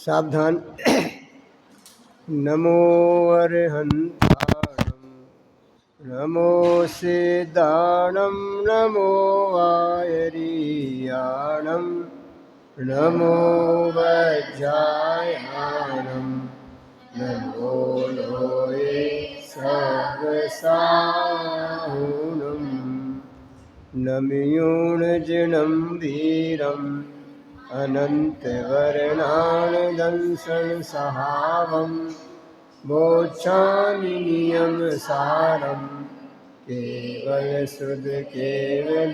सावधान। नमो अर्हन्ताणं नमो सिद्धाणं नमो आयरीयाणं नमो वज्रायाणं नमो लोये सर्वसाहुनं नमयूणजिनं वीरम् अनन्तवर्णानदंसनसहावं मोक्षानियम सारं केवलसुध केवलीभरिदम्।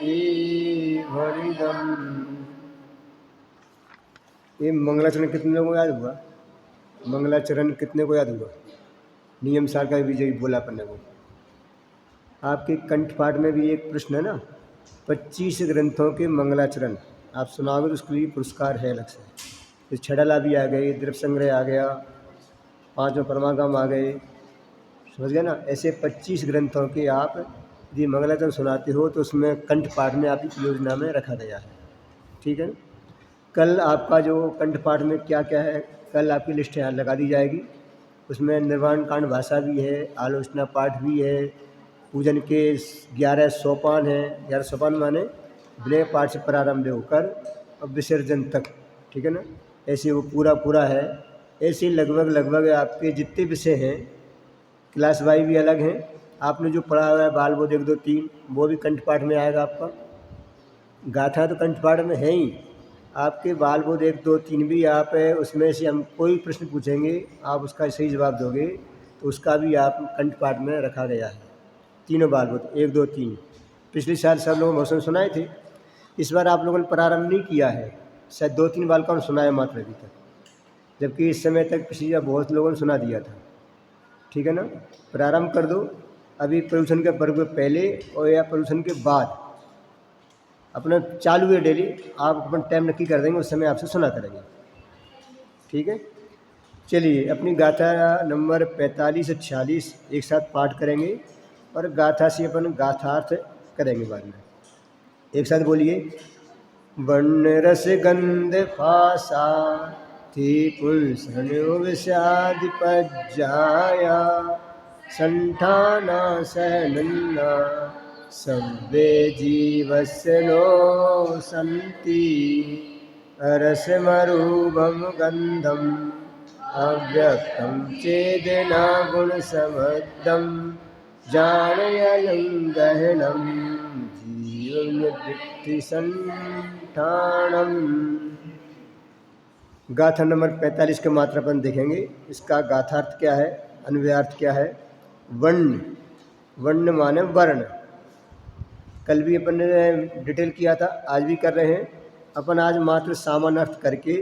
ये मंगलाचरण कितने लोगों को याद हुआ? मंगलाचरण कितने को याद हुआ? नियम सार का विजयी बोला अपने को। आपके कंठपाठ में भी एक प्रश्न है ना, 25 ग्रंथों के मंगलाचरण आप सुनाओगे तो उसके लिए पुरस्कार है अलग से। तो छड़ला भी आ गई, द्रव्य संग्रह आ गया, 5वें परमागम आ गए, समझ गए ना। ऐसे 25 ग्रंथों के आप यदि मंगलाचरण सुनाते हो तो उसमें कंठपाठ में आपकी योजना में रखा गया है, ठीक है। कल आपका जो कंठपाठ में क्या क्या है, कल आपकी लिस्ट यहाँ लगा दी जाएगी। उसमें निर्वाण कांड भाषा भी है, आलोचना पाठ भी है, पूजन के 11 सोपान हैं। 11 सोपान माने विनय पाठ से प्रारंभ होकर और विसर्जन तक, ठीक है ना। ऐसे वो पूरा है। ऐसे लगभग आपके जितने विषय हैं, क्लास वाई भी अलग हैं। आपने जो पढ़ा हुआ है बाल बोध 1 2 3 वो भी कंठपाठ में आएगा आपका। गाथा तो कंठपाठ में है ही। आपके बाल बोध 1 2 3 भी आप है, उसमें से हम कोई प्रश्न पूछेंगे आप उसका सही जवाब दोगे तो उसका भी आप कंठपाठ में रखा गया है। तीनों बाल बोध 1 2 3 पिछले साल सब लोगों मौसम सुनाए थे। इस बार आप लोगों ने प्रारंभ नहीं किया है, शायद 2 3 बालकों ने सुनाया मात्र अभी तक, जबकि इस समय तक पिछली बार बहुत लोगों ने सुना दिया था, ठीक है ना। प्रारंभ कर दो। अभी प्रदूषण के पर्व पहले और या प्रदूषण के बाद अपना चालू है डेली। आप अपना टाइम नक्की कर देंगे, उस समय आपसे सुना करेंगे, ठीक है। चलिए अपनी गाथा नंबर 45 से 46 एक साथ पाठ करेंगे और गाथा से अपन गाथार्थ करेंगे बाद में। एक साथ बोलिए। वर्ण रस गंध फासा थी पुंसनुविषादिपज्जाया संठाना सहनन्ना सव्वे जीवस्य नो सन्ति रसमरूपं गन्धम् अव्यक्तं चेदना गुणसमृद्धं जानयनं गहनं जीवनवृत्तिसंठानम्। गाथा नंबर 45 के मात्रापन देखेंगे। इसका गाथार्थ क्या है, अन्वयार्थ क्या है। वर्ण, वर्ण माने वर्ण। कल भी अपन ने डिटेल किया था, आज भी कर रहे हैं अपन। आज मात्र सामान्य अर्थ करके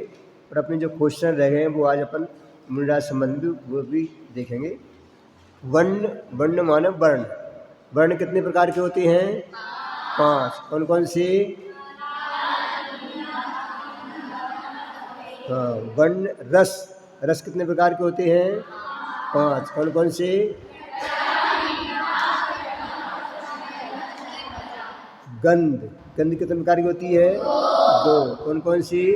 और अपने जो क्वेश्चन रह गए हैं वो आज अपन मूलराज संबंधी वो भी देखेंगे। वर्ण, वर्ण माने वर्ण। वर्ण कितने प्रकार के होते हैं? 5। कौन कौन से? हाँ। वर्ण रस, रस कितने प्रकार के होते हैं? 5। कौन कौन से? गंध, गंध कितने प्रकार की होती है? 2। कौन कौन सी?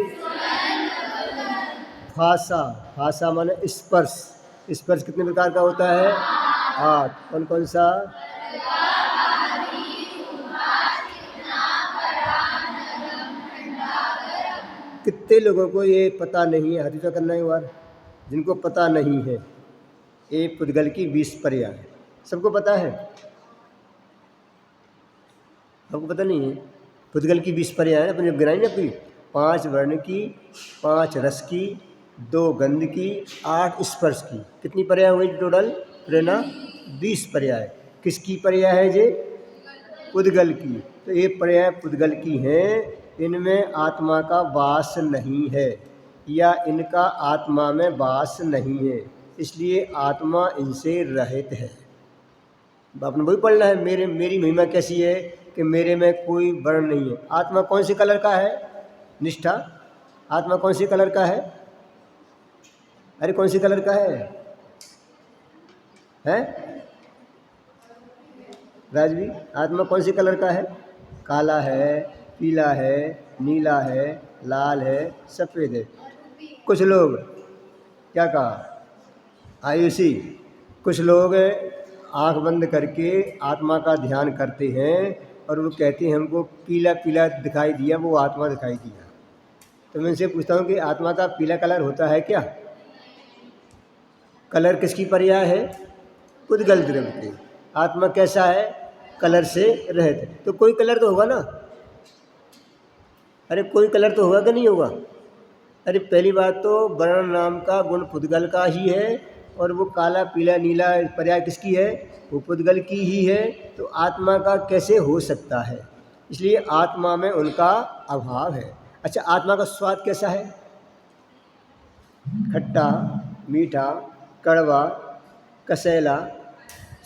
भाषा, भाषा माने स्पर्श, स्पर्श कितने प्रकार का होता है? 8। कौन कौन सा? कितने लोगों को ये पता नहीं है? हाथी तो करना है एक बार जिनको पता नहीं है। ये पुद्गल की 20 पर्याय है। सबको पता है? आपको पता नहीं है? पुद्गल की 20 पर्याय है। अपन जब गिनाई ना कोई 5 वर्ण की, 5 रस की, 2 गंध की, 8 स्पर्श की, कितनी पर्याय हुई टोटल? प्रेरणा 20 पर्याय। किसकी पर्याय है ये? पुद्गल की। तो ये पर्याय पुद्गल की हैं। इनमें आत्मा का वास नहीं है या इनका आत्मा में वास नहीं है, इसलिए आत्मा इनसे रहित है। आपने वही पढ़ना है। मेरी महिमा कैसी है कि मेरे में कोई वर्ण नहीं है। आत्मा कौन से कलर का है? निष्ठा। आत्मा कौन सी कलर का है? अरे कौन सी कलर का है? राजवी, आत्मा कौन सी कलर का है? काला है, पीला है, नीला है, लाल है, सफ़ेद है। कुछ लोग क्या कहा? आयुषी। कुछ लोग आंख बंद करके आत्मा का ध्यान करते हैं और वो कहते हैं हमको पीला पीला दिखाई दिया, वो आत्मा दिखाई दिया। तो मैं इनसे पूछता हूँ कि आत्मा का पीला कलर होता है क्या? कलर किसकी पर्याय है? पुद्गल द्रव्य के। आत्मा कैसा है? कलर से रहित। तो कोई कलर तो होगा ना? अरे कोई कलर तो होगा कि नहीं होगा? अरे पहली बात तो वर्ण नाम का गुण पुद्गल का ही है, और वो काला पीला नीला पर्याय किसकी है? वो पुद्गल की ही है। तो आत्मा का कैसे हो सकता है? इसलिए आत्मा में उनका अभाव है। अच्छा, आत्मा का स्वाद कैसा है? खट्टा, मीठा, कड़वा, कसैला,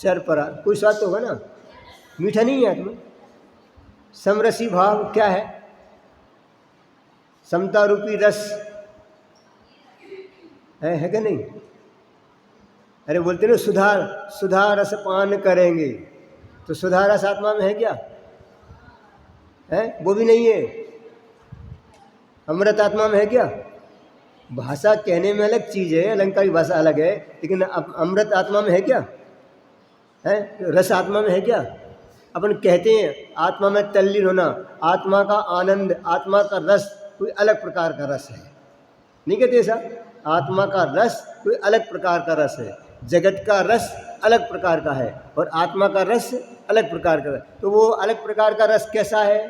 चरपरा, कोई स्वाद तो होगा ना? मीठा नहीं है आत्मा। समरसी भाव क्या है? समता रूपी रस है कि नहीं? अरे बोलते ना सुधा रस पान करेंगे, तो सुधा रस आत्मा में है क्या? है? वो भी नहीं है। अमृत आत्मा में है क्या? भाषा कहने में अलग चीज़ है, अलंकारी भाषा अलग है, लेकिन अमृत आत्मा में है क्या? है? रस आत्मा में है क्या? अपन कहते हैं आत्मा में तल्लीन होना, आत्मा का आनंद, आत्मा का रस कोई अलग प्रकार का रस है, नहीं कहते ऐसा? आत्मा का रस कोई अलग प्रकार का रस है, जगत का रस अलग प्रकार का है, और आत्मा का रस अलग प्रकार का है। तो वो अलग प्रकार का रस कैसा है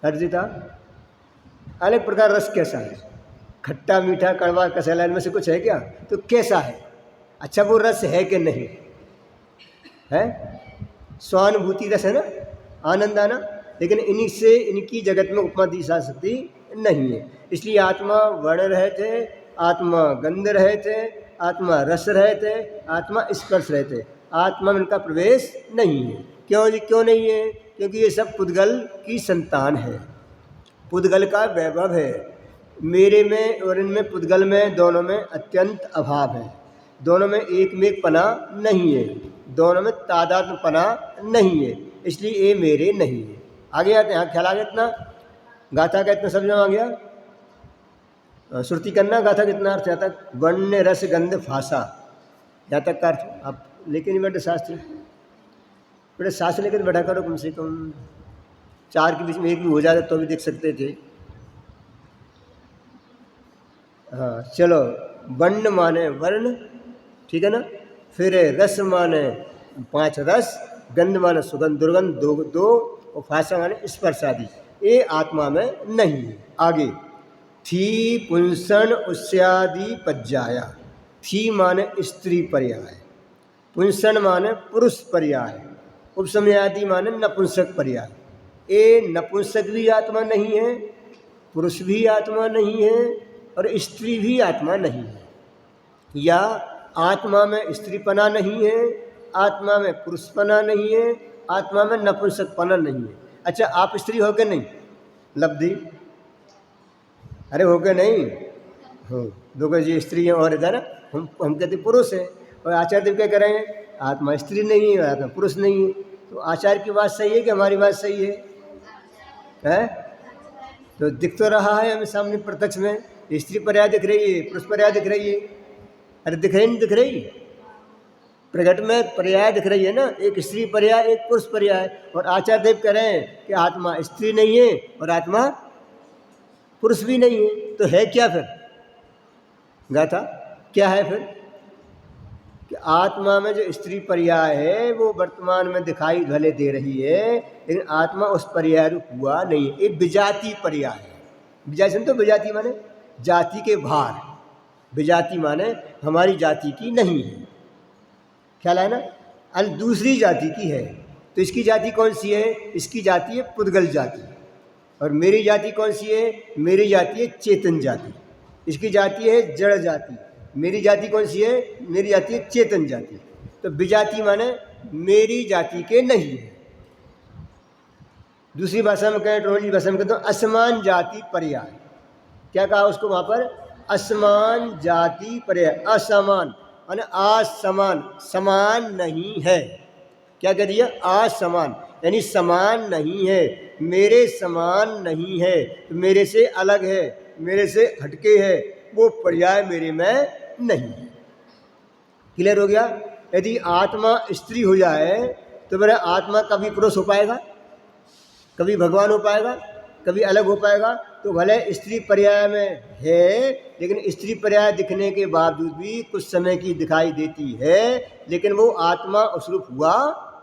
अर्जिता? अलग प्रकार रस कैसा है? खट्टा, मीठा, कड़वा, कसैला, इनमें से कुछ है क्या? तो कैसा है? अच्छा, वो रस है कि नहीं है? स्वानुभूति रस है ना, आनंद आना, लेकिन इन्हीं से इनकी जगत में उपमा दी जा सकती नहीं है। इसलिए आत्मा वर्ण रहे थे, आत्मा गंध रहे थे, आत्मा रस रहे थे, आत्मा स्पर्श रहे थे। आत्मा में इनका प्रवेश नहीं है। क्यों जी? क्यों नहीं है? क्योंकि ये सब पुद्गल की संतान है, पुद्गल का वैभव है। मेरे में और इनमें, पुद्गल में, दोनों में अत्यंत अभाव है। दोनों में एक में एक पना नहीं है, दोनों में तादात्म्य पना नहीं है, इसलिए ये मेरे नहीं है। आगे आते हैं, यहाँ ख्याल आ गया इतना? गाथा का इतना समझ में आ गया? श्रुति करना, गाथा कितना अर्थ यहाँ तक? वर्ण रस गंध भाषा, यहाँ तक का अर्थ। आप लेके नहीं बैठे शास्त्र? बेटे शास्त्र लेकर बैठा करो, कम से कम 4 के बीच में 1 भी हो जाता तो भी देख सकते थे। हाँ चलो, वर्ण माने वर्ण, ठीक है ना? फिर रस माने 5 रस, गंध माने सुगंध दुर्गंध 2 और भाषा माने स्पर्श आदि। ये आत्मा में नहीं है। आगे, थी पुंसन उस्यादि पज्जाया। थी माने स्त्री पर्याय, पुंसन माने पुरुष पर्याय, उपसमयादि माने नपुंसक पर्याय। ये नपुंसक भी आत्मा नहीं है, पुरुष भी आत्मा नहीं है, और स्त्री भी आत्मा नहीं है। या आत्मा में स्त्रीपना नहीं है, आत्मा में पुरुषपना नहीं है, आत्मा में नपुंसकपना नहीं है। अच्छा, आप स्त्री हो के नहीं लब्धि? अरे हो के नहीं हो, दो जी स्त्री हैं और इधर हम कहते पुरुष हैं, और आचार्य देव क्या कह रहे हैं? आत्मा स्त्री नहीं है, आत्मा पुरुष नहीं है। तो आचार्य की बात सही है कि हमारी बात सही है? है? तो दिख तो रहा है हमें सामने प्रत्यक्ष में, स्त्री पर्याय दिख रही है, पुरुष पर्याय दिख रही है। अरे दिख रही नहीं दिख रही? प्रकट में पर्याय दिख रही है ना, एक स्त्री पर्याय, एक पुरुष पर्याय। और आचार्य देव कह रहे हैं कि आत्मा स्त्री नहीं है और आत्मा पुरुष भी नहीं है। तो है क्या फिर? गाथा क्या है फिर? कि आत्मा में जो स्त्री पर्याय है वो वर्तमान में दिखाई भले दे रही है, लेकिन आत्मा उस पर्याय रूप हुआ नहीं है। ये विजाति पर्याय है। विजाति सुन तो, विजाति माने जाति के भार, विजाति माने हमारी जाति की नहीं है, ख्याल है ना? अन दूसरी जाति की है। तो इसकी जाति कौन सी है? इसकी जाति है पुद्गल जाति। और मेरी जाति कौन सी है? मेरी जाति है चेतन जाति। इसकी जाति है जड़ जाति। मेरी जाति कौन सी है? मेरी जाति है चेतन जाति। तो विजाति माने मेरी जाति के नहीं है। दूसरी भाषा में कहें, टोली भाषा में कहते हैं असमान जाति पर्याय। क्या कहा उसको वहाँ पर? असमान जाति पर्याय। असमान माने असमान, समान नहीं है। क्या कह दिया? असमान यानी समान नहीं है, मेरे समान नहीं है, तो मेरे से अलग है, मेरे से हटके है, वो पर्याय मेरे में नहीं है। क्लियर हो गया? यदि आत्मा स्त्री हो जाए तो मेरा आत्मा कभी पुरुष हो पाएगा, कभी भगवान हो पाएगा, कभी अलग हो पाएगा? तो भले स्त्री पर्याय में है, लेकिन स्त्री पर्याय दिखने के बावजूद भी कुछ समय की दिखाई देती है, लेकिन वो आत्मा उस रूप हुआ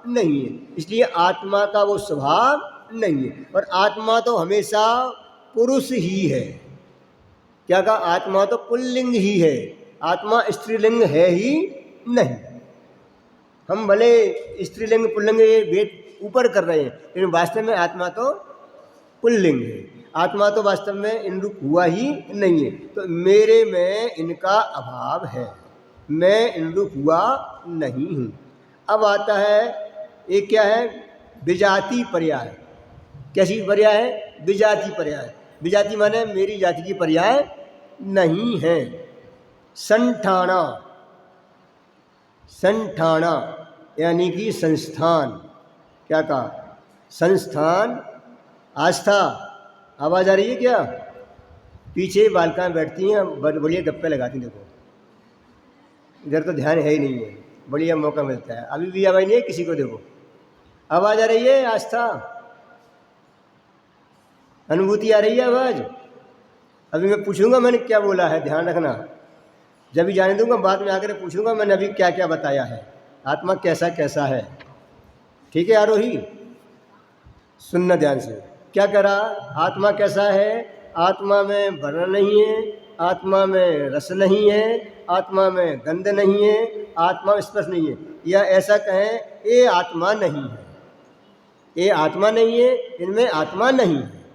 नहीं है। इसलिए आत्मा का वो स्वभाव नहीं है। और आत्मा तो हमेशा पुरुष ही है। क्या कहा? आत्मा तो पुल्लिंग ही है, आत्मा स्त्रीलिंग है ही नहीं। हम भले स्त्रीलिंग पुल्लिंग ये भेद ऊपर कर रहे हैं, लेकिन वास्तव में आत्मा तो पुल्लिंग है। आत्मा तो वास्तव में इन रूप हुआ ही नहीं है। तो मेरे में इनका अभाव है, मैं इन रूप हुआ नहीं हूँ। अब आता है एक क्या है? विजाति पर्याय। कैसी पर्याय है? विजाति पर्याय। विजाति माने मेरी जाति की पर्याय नहीं है। संठाना, संठाना यानी कि संस्थान। क्या कहा? संस्थान। आस्था, आवाज़ आ रही है क्या? पीछे बालिकाएं बैठती हैं, बढ़िया गप्पे लगाती। देखो इधर तो ध्यान है ही नहीं है, बढ़िया मौका मिलता है। अभी भी आवाज़ नहीं है किसी को? देखो आवाज़ आ रही है? आस्था, अनुभूति आ रही है आवाज़? अभी मैं पूछूंगा मैंने क्या बोला है, ध्यान रखना। जब भी जाने दूंगा, बाद में आकर पूछूंगा मैंने अभी क्या क्या बताया है, आत्मा कैसा कैसा है। ठीक है आरोही? सुनना ध्यान से। क्या करा? आत्मा कैसा है? आत्मा में वर्ण नहीं है, आत्मा में रस नहीं है, आत्मा में गंध नहीं है, आत्मा में स्पर्श नहीं है। या ऐसा कहें, ये आत्मा नहीं है, ये आत्मा नहीं है, इनमें आत्मा नहीं है।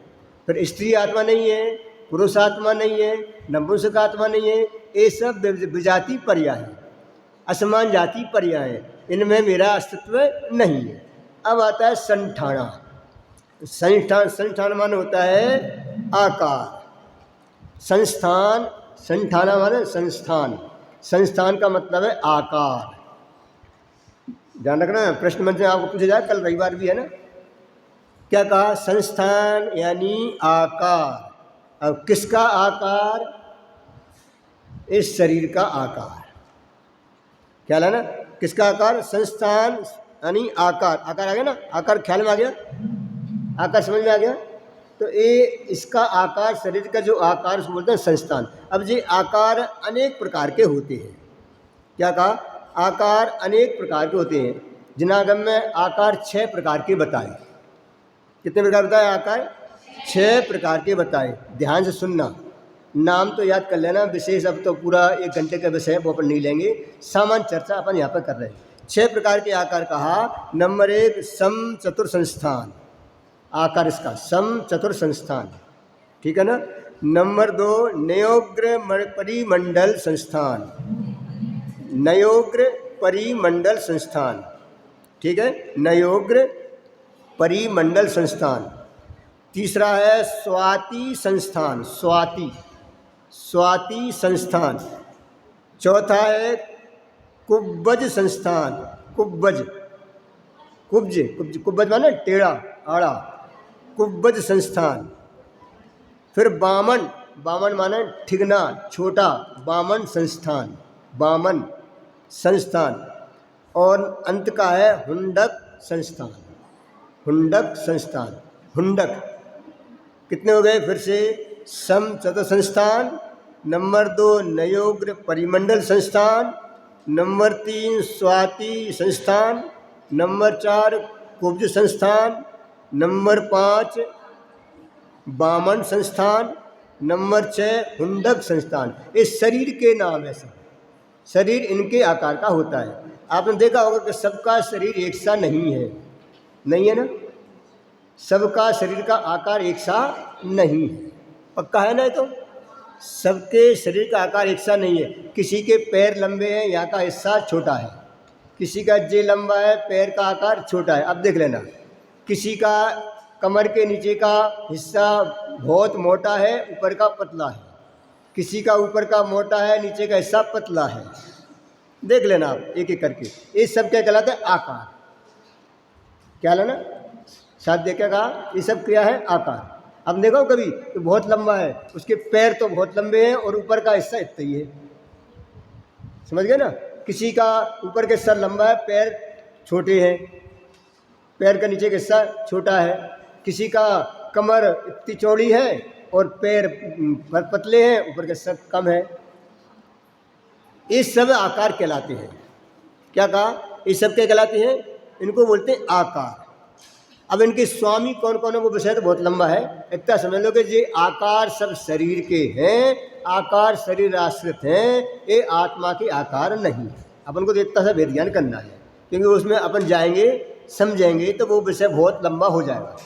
फिर स्त्री आत्मा नहीं है, पुरुष आत्मा नहीं है, नपुंसक आत्मा नहीं है। ये सब विजाति पर्याय है, असमान जाति पर्याय है, इनमें मेरा अस्तित्व नहीं है। अब आता है संठाना। संस्थान, संस्थान माने होता है आकार। संस्थान, संठाना माने संस्थान, संस्थान का मतलब है आकार। ध्यान रखना, प्रश्न मंच में आपको पूछा जाए, कल रविवार भी है ना। क्या कहा? संस्थान यानी आकार। अब किसका आकार? इस शरीर का आकार। क्या लाना? किसका आकार? संस्थान यानी आकार। आकार आ गया ना? आकार ख्याल में आ गया? आकार समझ में आ गया? तो ये इसका आकार, शरीर का जो आकार उसको बोलते हैं संस्थान। अब ये आकार अनेक प्रकार के होते हैं। क्या कहा? आकार अनेक प्रकार के होते हैं। जिनागम में आकार 6 प्रकार के बताए। कितने प्रकार बताए? आकार 6 प्रकार के बताए। ध्यान से सुनना, नाम तो याद कर लेना। विशेष अब तो पूरा 1 घंटे का विषय है, वो अपन नहीं लेंगे, सामान्य चर्चा अपन यहाँ पर कर रहे हैं। 6 प्रकार के आकार कहा। नंबर 1 सम चतुर संस्थान, आकार इसका सम चतुर संस्थान, ठीक है ना। नंबर 2 नयोग्र परिमंडल संस्थान, नयोग्र परिमंडल संस्थान, ठीक है, नयोग्र परिमंडल संस्थान। तीसरा है स्वाति संस्थान, स्वाति, स्वाति संस्थान। चौथा है कुब्बज संस्थान, कुब्बज, कुब्ज, कुब्ज, कुब्बज माने टेढ़ा आड़ा, कुब्बज संस्थान। फिर बामन, बामन माने ठिगना छोटा, बामन संस्थान, बामन संस्थान। और अंत का है हुंडक संस्थान, हुंडक संस्थान, हुंडक। कितने हो गए? फिर से सम चतुर संस्थान, नंबर 2 नयोग्र परिमंडल संस्थान, नंबर 3 स्वाति संस्थान, नंबर 4 कुब्ज संस्थान, नंबर 5 बामन संस्थान, नंबर 6 हुंडक संस्थान। ये शरीर के नाम है। सब शरीर इनके आकार का होता है। आपने देखा होगा कि सबका शरीर एक सा नहीं है, नहीं है ना। सबका शरीर का आकार एक सा नहीं है, पक्का है ना। तो सबके शरीर का आकार एक सा नहीं है। किसी के पैर लंबे हैं, यहाँ का हिस्सा छोटा है, किसी का जे लंबा है, पैर का आकार छोटा है। अब देख लेना, किसी का कमर के नीचे का हिस्सा बहुत मोटा है, ऊपर का पतला है, किसी का ऊपर का मोटा है, नीचे का हिस्सा पतला है। देख लेना आप एक एक करके। ये सब क्या कहलाता है? आकार। क्या लेना? साथ देखा कहा, ये सब क्या है? आकार। अब देखो कभी तो बहुत लंबा है, उसके पैर तो बहुत लंबे हैं और ऊपर का हिस्सा इतना ही है, समझ गए ना। किसी का ऊपर का हिस्सा लंबा है, पैर छोटे हैं, पैर का नीचे का हिस्सा छोटा है। किसी का कमर इतनी चौड़ी है और पैर पतले हैं, ऊपर का हिस्सा कम है। ये सब आकार कहलाते हैं। क्या कहा? ये सब क्या कहलाते हैं? इनको बोलते हैं आकार। अब इनके स्वामी कौन कौन है वो विषय तो बहुत लंबा है, इतना समझ लो कि ये आकार सब शरीर के हैं, आकार शरीर आश्रित हैं, ये आत्मा के आकार नहीं। अपन को तो इतना सा भेद ज्ञान करना है, क्योंकि उसमें अपन जाएंगे समझेंगे तो वो विषय बहुत लंबा हो जाएगा।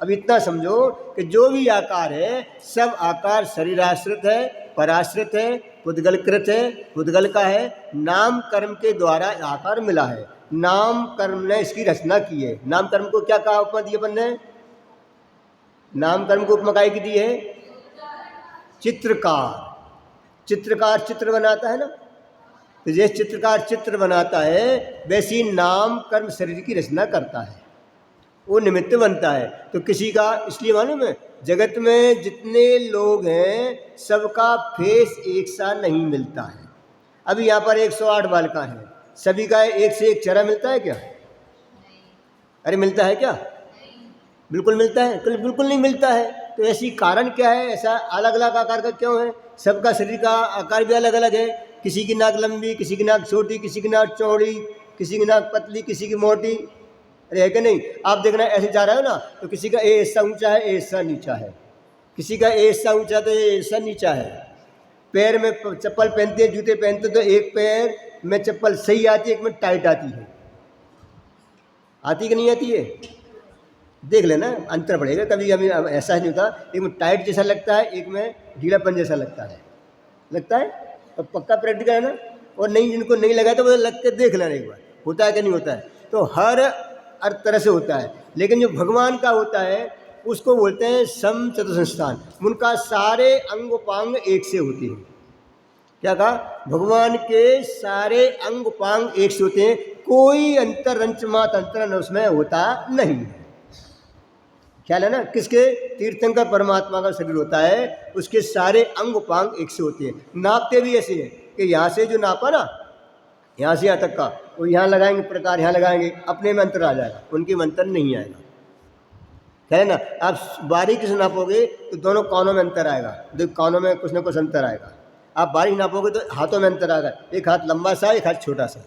अब इतना समझो कि जो भी आकार है सब आकार शरीर आश्रित है, पराश्रित है, पुद्गलकृत है, पुद्गल का है, नाम कर्म के द्वारा आकार मिला है। नाम कर्म ने इसकी रचना की है। नाम कर्म को क्या कहा उपमा दी अपन ने? नाम कर्म को उपमा काय की दी है? चित्रकार। चित्रकार चित्र बनाता है ना, तो जैसे चित्रकार चित्र बनाता है वैसी नाम कर्म शरीर की रचना करता है, वो निमित्त बनता है। तो किसी का, इसलिए मालूम है जगत में जितने लोग हैं सबका फेस एक सा नहीं मिलता है। अभी यहाँ पर 108 बालका हैं, सभी का एक से एक चेहरा मिलता है क्या? अरे मिलता है क्या? बिल्कुल मिलता है? बिल्कुल नहीं मिलता है। तो ऐसी कारण क्या है? ऐसा अलग अलग आकार का क्यों है? सबका शरीर का आकार भी अलग अलग है। किसी की नाक लंबी, किसी की नाक छोटी, किसी की नाक चौड़ी, किसी की नाक पतली, किसी की मोटी। अरे है कि नहीं? आप देखना ऐसे जा रहे हो ना, तो किसी का ए हिस्सा ऊंचा है, ए हिस्सा नीचा है, किसी का ए हिस्सा ऊंचा तो ए हिस्सा नीचा है। पैर में चप्पल पहनते हैं, जूते पहनते तो एक पैर में चप्पल सही आती है, एक में टाइट आती है। आती कि नहीं आती है? देख लेना, अंतर पड़ेगा। कभी कभी ऐसा नहीं होता, एक में टाइट जैसा लगता है, एक में ढीलापन जैसा लगता है। और पक्का प्रैक्टिकल है ना। और नहीं, जिनको नहीं लगा तो वो लग के देख लेना एक बार, होता है कि नहीं होता है। तो हर तरह से होता है, लेकिन जो भगवान का होता है उसको बोलते हैं सम चतुसंस्थान। उनका सारे अंग उपांग एक से होते हैं। क्या कहा? भगवान के सारे अंग उपांग एक से होते हैं, कोई अंतर रंच मात अंतर उसमें होता नहीं। ख्याल है ना? किसके? तीर्थंकर परमात्मा का शरीर होता है, उसके सारे अंग उपांग एक से होते हैं। नापते भी ऐसे हैं कि यहाँ से जो नापा ना, यहाँ से यहाँ तक का, वो यहाँ लगाएंगे प्रकार, यहाँ लगाएंगे, अपने में अंतर आ जाएगा, उनके में अंतर नहीं आएगा। है ना? आप बारीकी से नापोगे तो दोनों कानों में अंतर आएगा, दो कानों में कुछ ना कुछ अंतर आएगा। आप बारीक नापोगे तो हाथों में अंतर आएगा, एक हाथ लंबा सा, एक हाथ छोटा सा।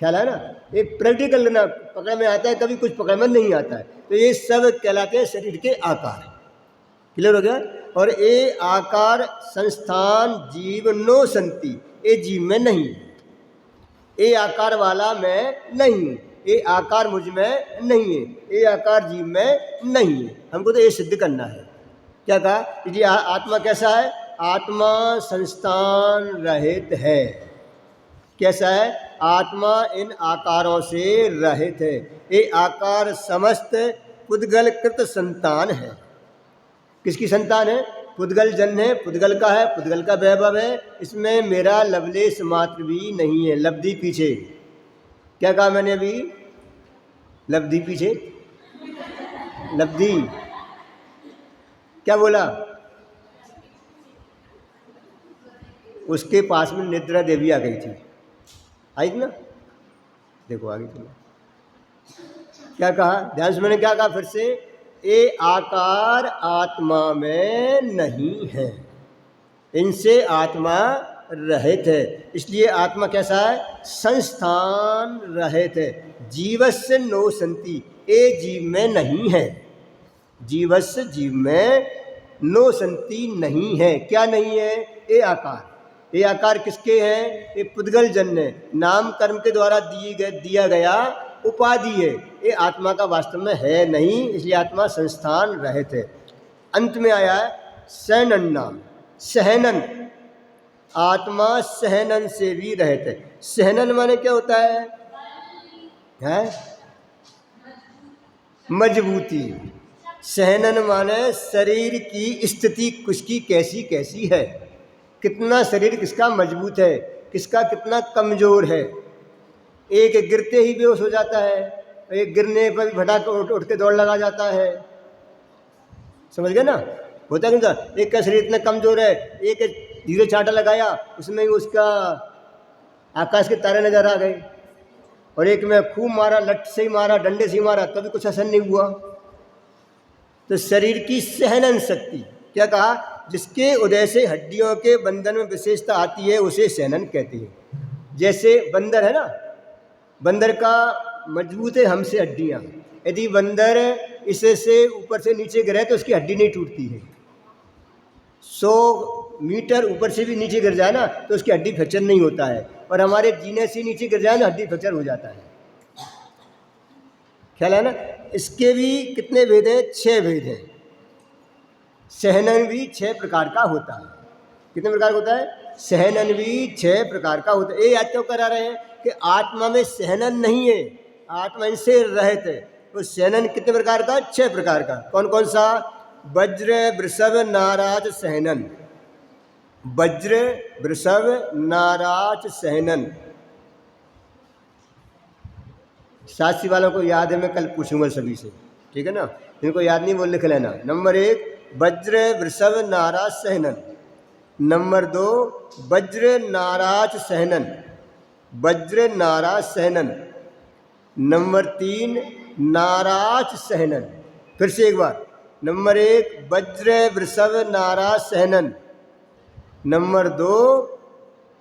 ख्याल है ना? एक प्रैक्टिकल ना पकड़ में आता है, कभी कुछ पकड़ में नहीं आता है। तो ये सब कहलाते हैं शरीर के आकार। क्लियर हो गया? और ये आकार संस्थान जीव नो संति, ये जीव में नहीं, ये आकार वाला मैं नहीं, ये आकार मुझ में नहीं है, ये आकार जीव में नहीं है। हमको तो ये सिद्ध करना है। क्या कहा? जी आत्मा कैसा है? आत्मा संस्थान रहित है। कैसा है? आत्मा इन आकारों से रहित है। ये आकार समस्त पुद्गलकृत संतान है। किसकी संतान है? पुद्गल जन्य है, पुद्गल का है, पुद्गल का वैभव है। इसमें मेरा लवलेश मात्र भी नहीं है। लब्धि पीछे क्या कहा मैंने अभी? लब्धि पीछे, लब्धि क्या बोला? उसके पास में निद्रा देवी आ गई थी, आई ना? देखो आगे चलो क्या कहा, ध्यान से। मैंने क्या कहा फिर से? ये आकार आत्मा में नहीं है, इनसे आत्मा रहित है। इसलिए आत्मा कैसा है? संस्थान रहित है। जीवस्य नो संति, ये जीव में नहीं है। जीवस्य जीव में नो संति नहीं है। क्या नहीं है? ये आकार। ये आकार किसके हैं? ये पुद्गल जन्य नाम कर्म के द्वारा दिया गया उपाधि है। ये आत्मा का वास्तव में है नहीं, इसलिए आत्मा संस्थान रहित है। अंत में आया है सहनन नाम, सहनन। आत्मा सहनन से भी रहित है। सहनन माने क्या होता है? मजबूती। सहनन माने शरीर की स्थिति किसकी कैसी कैसी है, कितना शरीर किसका मजबूत है, किसका कितना कमजोर है। एक गिरते ही बेहोश हो जाता है, एक गिरने पर भी भटाक उठ के दौड़ लगा जाता है। समझ गए ना? होता है क्या, एक का शरीर इतना कमजोर है, एक धीरे चांटा लगाया उसमें ही उसका आकाश के तारे नजर आ गए, और एक में खूब मारा, लठ से ही मारा, डंडे से ही मारा, तभी कुछ असर नहीं हुआ। तो शरीर की सहनन शक्ति, क्या कहा, जिसके उदय से हड्डियों के बंधन में विशेषता आती है उसे सहनन कहते हैं। जैसे बंदर है ना, बंदर का मजबूत है हमसे हड्डियाँ, यदि बंदर इसे से ऊपर से नीचे गिरे तो उसकी हड्डी नहीं टूटती है। 100 मीटर ऊपर से भी नीचे गिर जाए ना तो उसकी हड्डी फ्रैक्चर नहीं होता है, और हमारे जीने से नीचे गिर जाए ना हड्डी फ्रैक्चर हो जाता है। ख्याल है ना? इसके भी कितने भेद हैं? 6 भेद हैं। सहनन भी 6 प्रकार का होता है। कितने प्रकार का होता है? सहनन भी 6 प्रकार का होता है। ये याद क्यों करा रहे हैं कि आत्मा में सहनन नहीं है, आत्मा इनसे रहित है। तो सहनन कितने प्रकार का? 6 प्रकार का। कौन कौन सा? वज्र वृषभ नाराज सहनन, वज्र वृषभ नाराज सहनन। शास्त्री वालों को याद है, मैं कल पूछूंगा सभी से, ठीक है ना? इनको याद नहीं वो लिख लेना। नंबर 1 वज्र वृषभ नाराज सहनन, नंबर 2 वज्र नाराज सहनन, वज्र नाराज सहनन, नंबर 3 नाराज सहनन। फिर से एक बार, नंबर 1 वज्र वृषभ नाराज सहनन, नंबर 2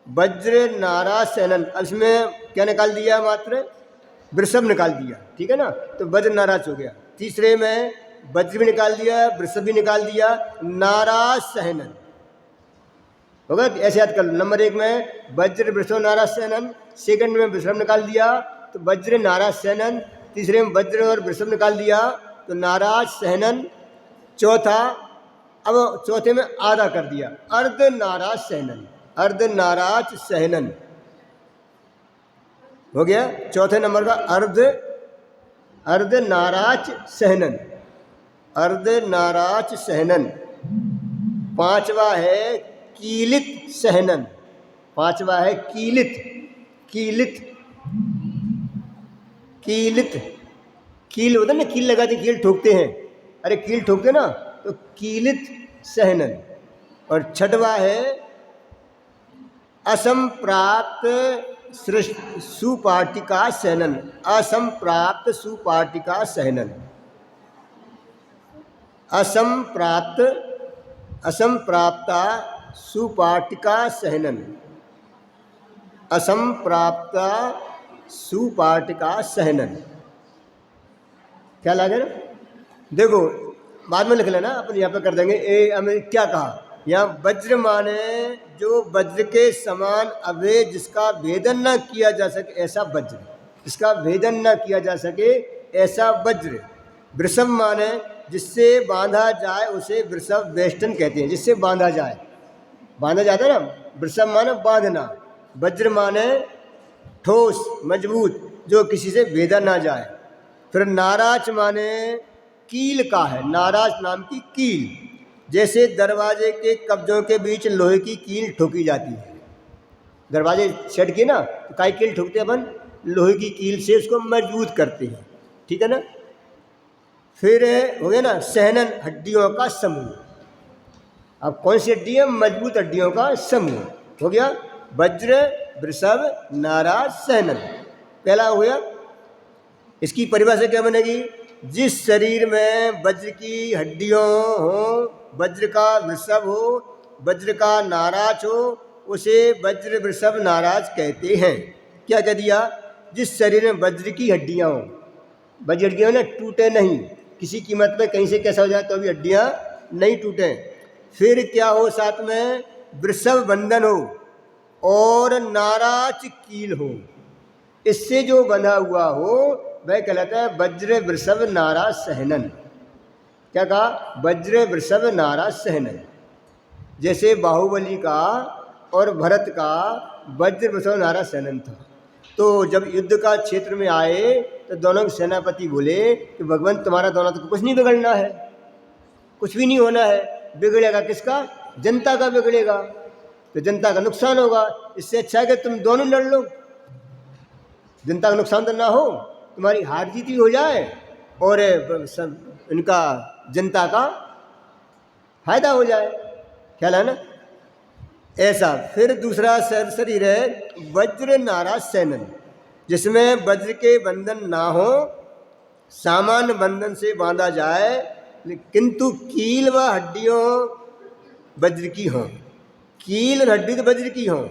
वज्र नाराज सहनन। अब इसमें क्या निकाल दिया? मात्र वृषभ निकाल दिया, ठीक है ना? तो वज्र नाराज हो गया। तीसरे में वज्र भी निकाल दिया, वृषभ भी निकाल दिया, नाराज सहनन होगा। ऐसे याद कर लो। नंबर 1 में वज्र वृषभ नाराज सहनन, सेकंड में वृषभ निकाल दिया तो वज्र नाराज सहनन, तीसरे में वज्र और वृषभ निकाल दिया तो नाराज सहनन, चौथा, अब चौथे में आधा कर दिया, अर्ध नाराज सहनन, अर्ध नाराज सहनन हो गया। चौथे नंबर का अर्ध नाराज सहनन, अर्ध नाराज सहनन। पांचवा है कीलित सहनन, पांचवा है कीलित, कीलित, कीलित, कील होता है ना, कील लगाते कील ठोकते हैं, अरे कील ठोकते ना, तो कीलित सहनन। और छठवा है असंप्राप्त सुपाटिका सहनन, असंप्राप्त सुपाटिका सहनन, असंप्राप्त, असंप्राप्ता सुपाटिका सहनन, असंप्राप्ता सुपाटिका सहनन। क्या लगे ना? देखो बाद में लिख लेना, अपन यहाँ पे कर देंगे। हमें क्या कहा यहाँ? वज्र माने जो वज्र के समान अवय जिसका भेदन न किया जा सके ऐसा वज्र, जिसका भेदन न किया जा सके ऐसा वज्र। वृषभ माने जिससे बांधा जाए उसे वृषभ वेष्टन कहते हैं, जिससे बांधा जाए, बांधा जाता है ना, वृषभ माने बांधना, वज्र माने ठोस मजबूत जो किसी से भेदा ना जाए। फिर नाराज माने कील का है, नाराज नाम की कील, जैसे दरवाजे के कब्जों के बीच लोहे की कील ठोकी जाती है। दरवाजे सेट किए ना तो काई कील ठोकते अपन, लोहे की कील से उसको मजबूत करते हैं, ठीक है ना? फिर हो गया ना सहनन, हड्डियों का समूह। अब कौन सी हड्डी है? मजबूत हड्डियों का समूह हो गया। वज्र वृषभ नाराज सहनन पहला हो गया। इसकी परिभाषा क्या बनेगी? जिस शरीर में वज्र की हड्डियों हो, वज्र का वृषभ हो, वज्र का नाराज हो, उसे वज्र वृषभ नाराज कहते हैं। क्या कह दिया? जिस शरीर में वज्र की हड्डियाँ हो, वज्र हड्डियाँ ना टूटे नहीं, किसी कीमत पे कहीं से कैसा हो जाए तो भी हड्डियाँ नहीं टूटे। फिर क्या हो? साथ में वृषभ बंधन हो और नाराज कील हो, इससे जो बंधा हुआ हो वह कहलाता है वज्र वृषभ नाराज सहनन। क्या कहा? वज्र वृषभ नाराज सहनन। जैसे बाहुबली का और भरत का वज्र वृषभ नाराज सहनन था, तो जब युद्ध का क्षेत्र में आए तो दोनों के सेनापति बोले कि भगवान तुम्हारा दोनों तो कुछ नहीं बिगड़ना है, कुछ भी नहीं होना है, बिगड़ेगा किसका? जनता का बिगड़ेगा, तो जनता का नुकसान होगा, इससे अच्छा है कि तुम दोनों लड़ लो, जनता का नुकसान तो ना हो, तुम्हारी हार जीत भी हो जाए और इनका जनता का फायदा हो जाए, ख्याल है ना। ऐसा फिर दूसरा शरीर है वज्र नाराज सैनन, जिसमें वज्र के बंधन ना हो, सामान्य बंधन से बांधा जाए, किंतु कील व हड्डियों वज्र की हों, कील और हड्डी तो वज्र की हों,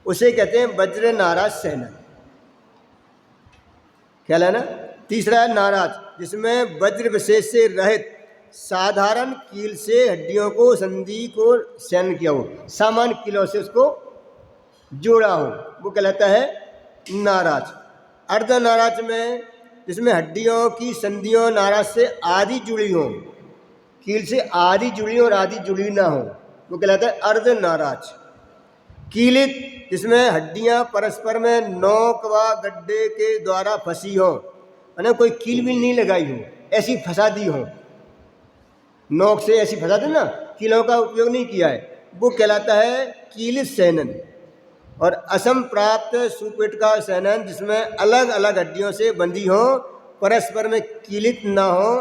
उसे कहते हैं वज्र नाराज सैनन, ख्याल है ना। तीसरा है नाराज, जिसमें वज्र विशेष से रहित साधारण कील से हड्डियों को संधि को सैन किया हो, सामान्य कीलों से उसको जोड़ा हो, वो कहलाता है नाराज। अर्ध नाराज में जिसमें हड्डियों की संधियों नाराज से आधी जुड़ी हो, कील से आधी जुड़ी और आधी जुड़ी ना हो, वो कहलाता है अर्ध नाराज। कीलित, जिसमें हड्डियां परस्पर में नोक व गड्ढे के द्वारा फंसी हो, यानी कोई कील भी नहीं लगाई हो, ऐसी फंसा दी हो, नोक से ऐसी फंसा दी ना, कीलों का उपयोग नहीं किया है, वो कहलाता है कीलित सैनन। और असम प्राप्त सुपेट का सैनन, जिसमें अलग अलग हड्डियों से बंधी हो, परस्पर में कीलित ना हो,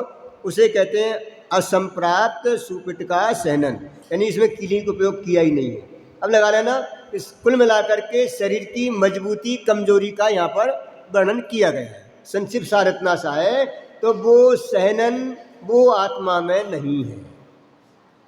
उसे कहते हैं असंप्राप्त सुपेट का सैनन, यानी इसमें कीलिंग का उपयोग किया ही नहीं है। अब लगा लेना, इस कुल मिलाकर के शरीर की मजबूती कमजोरी का यहाँ पर वर्णन किया गया है। संक्षिप्त सार इतना सा है, तो वो सहनन वो आत्मा में नहीं है,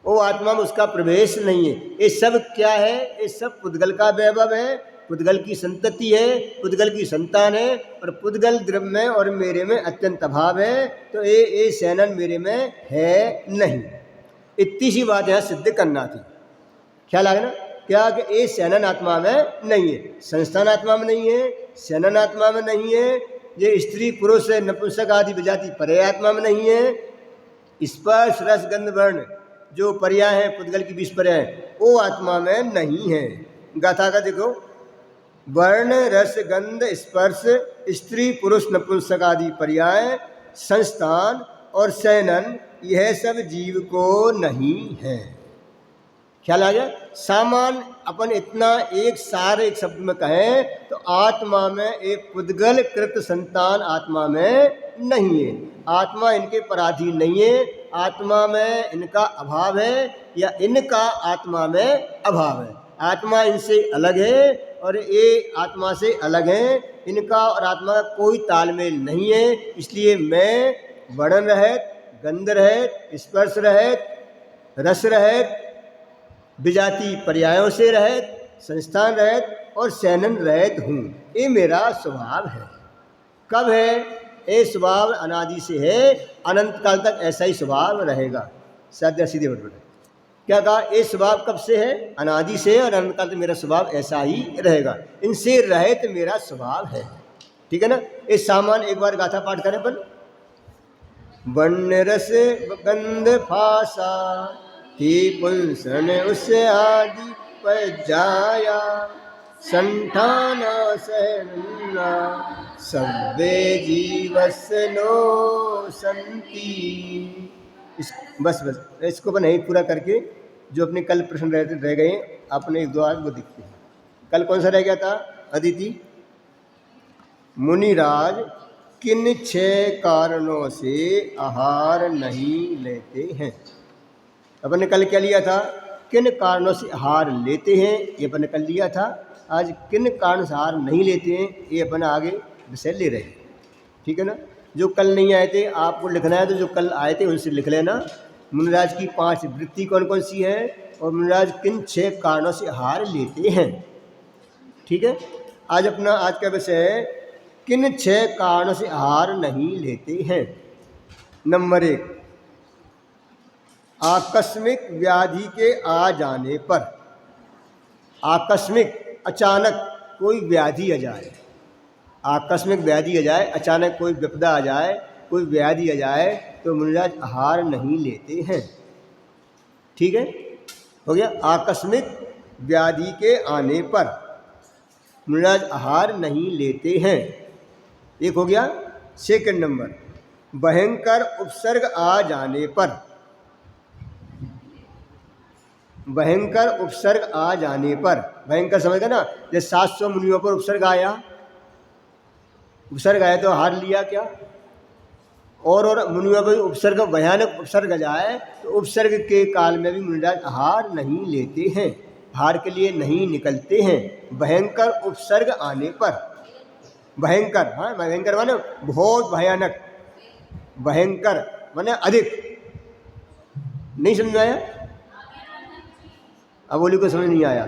वो आत्मा में उसका प्रवेश नहीं है। ये सब क्या है? ये सब पुद्गल का वैभव है, पुद्गल की संतति है, पुद्गल की संतान है, और पुद्गल द्रव्य में और मेरे में अत्यंत अभाव है, तो ये सैनन मेरे में है नहीं। इतनी सी बात यहाँ सिद्ध करना थी, ख्याल आ गया ना। क्या कि ये सैनन आत्मा में नहीं है, संस्थान आत्मा में नहीं है, सैनन आत्मा में नहीं है, ये स्त्री पुरुष नपुंसक आदि विजाति पर्याय आत्मा में नहीं है, स्पर्श रस गंध वर्ण जो पर्याय है पुद्गल की 20 पर्याय, वो आत्मा में नहीं है। गाथा का देखो, वर्ण रस गंध स्पर्श स्त्री पुरुष नपुंसक आदि पर्याय संस्थान और सैनन, यह सब जीव को नहीं है। ख्याल आ गया। सामान अपन इतना एक सार एक शब्द में कहें तो आत्मा में एक पुद्गल कृत संतान आत्मा में नहीं है, आत्मा इनके पराधीन नहीं है, आत्मा में इनका अभाव है या इनका आत्मा में अभाव है। आत्मा इनसे अलग है और ये आत्मा से अलग है, इनका और आत्मा का कोई तालमेल नहीं है। इसलिए मैं वर्ण रहित, गंध रहित, स्पर्श रहित, रस रहित, विजाति पर्यायों से रहित, संस्थान रहित और सैनन रहित हूँ। ये मेरा स्वभाव है। कब है? ये स्वभाव अनादि से है, अनंत काल तक ऐसा ही स्वभाव रहेगा। साध्या सीधे बट क्या कहा? ये स्वभाव कब से है? अनादि से, और अनंत काल तक मेरा स्वभाव ऐसा ही रहेगा। इनसे रहित मेरा स्वभाव है। ठीक है ना। ये सामान एक बार गाथा पाठ करें अपन। वर्ण रस गंध फासा ही पुंसन उस आदि पर जाया, संठाना सहना सब्बे जीवस नो संति। बस इसको अपन नहीं पूरा करके जो अपने कल प्रश्न रह गए अपने एक दो आज वो दिखते हैं। कल कौन सा रह गया था अदिति? मुनिराज किन 6 कारणों से आहार नहीं लेते हैं? अपन ने कल क्या लिया था? किन कारणों से आहार लेते हैं, ये अपन ने कल लिया था। आज किन कारण से आहार नहीं लेते हैं, ये अपन आगे विषय ले रहे हैं। ठीक है ना। जो कल नहीं आए थे आपको लिखना है, तो जो कल आए थे उनसे लिख लेना। मुनिराज की 5 वृत्ति कौन कौन सी है और मुनिराज किन 6 कारणों से आहार लेते हैं। ठीक है। आज अपना आज का विषय है किन 6 कारणों से आहार नहीं लेते हैं। नंबर 1, आकस्मिक व्याधि के आ जाने पर। आकस्मिक, अचानक कोई व्याधि आ जाए, आकस्मिक व्याधि आ जाए, अचानक कोई विपदा आ जाए, कोई व्याधि आ जाए, तो मुनिराज आहार नहीं लेते हैं। ठीक है, हो गया। आकस्मिक व्याधि के आने पर मुनिराज आहार नहीं लेते हैं, एक हो गया। सेकंड नंबर, भयंकर उपसर्ग आ जाने पर। भयंकर उपसर्ग आ जाने पर, भयंकर समझ गए ना, जैसे 700 मुनियों पर उपसर्ग आया, उपसर्ग आया तो आहार लिया क्या? और मुनियों को उपसर्ग भयानक उपसर्ग जाए तो उपसर्ग के काल में भी मुनिराज आहार नहीं लेते हैं, आहार के लिए नहीं निकलते हैं। भयंकर उपसर्ग आने पर, भयंकर, हाँ भयंकर माने बहुत भयानक, भयंकर माने अधिक। नहीं समझ में आया? अब बोली को समझ नहीं आया।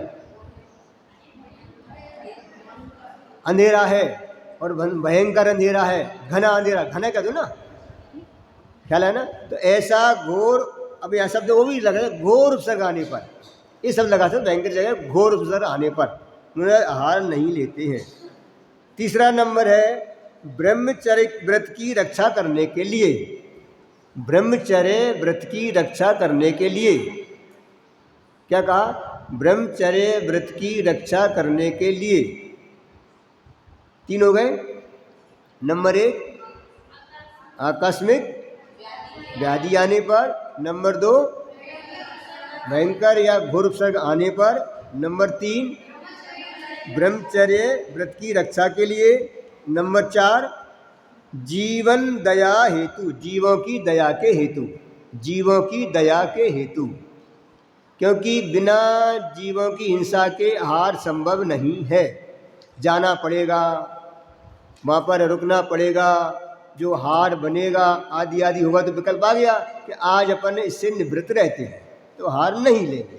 अंधेरा है और भयंकर अंधेरा है, घना अंधेरा, घना कह दो ना, ख्याल है ना? तो ऐसा घोर, अब यह शब्द वो भी लगा घोर उपसर्ग आने पर, ये सब लगा सकते भयंकर जगह घोर उपसर्ग आने पर उन्हें आहार नहीं लेते हैं। तीसरा नंबर है ब्रह्मचर्य व्रत की रक्षा करने के लिए, ब्रह्मचर्य व्रत की रक्षा करने के लिए क्या कहा? ब्रह्मचर्य व्रत की रक्षा करने के लिए 3 हो गए। नंबर 1 आकस्मिक व्याधि आने पर, नंबर 2 भयंकर या घोर उपसर्ग आने पर, नंबर 3 ब्रह्मचर्य व्रत की रक्षा के लिए, नंबर 4 जीवन दया हेतु, जीवों की दया के हेतु, जीवों की दया के हेतु, क्योंकि बिना जीवों की हिंसा के आहार संभव नहीं है। जाना पड़ेगा, वहाँ पर रुकना पड़ेगा, जो हार बनेगा आदि आदि होगा तो विकल्प आ गया कि आज अपन इससे निवृत्त रहते हैं तो हार नहीं लेंगे,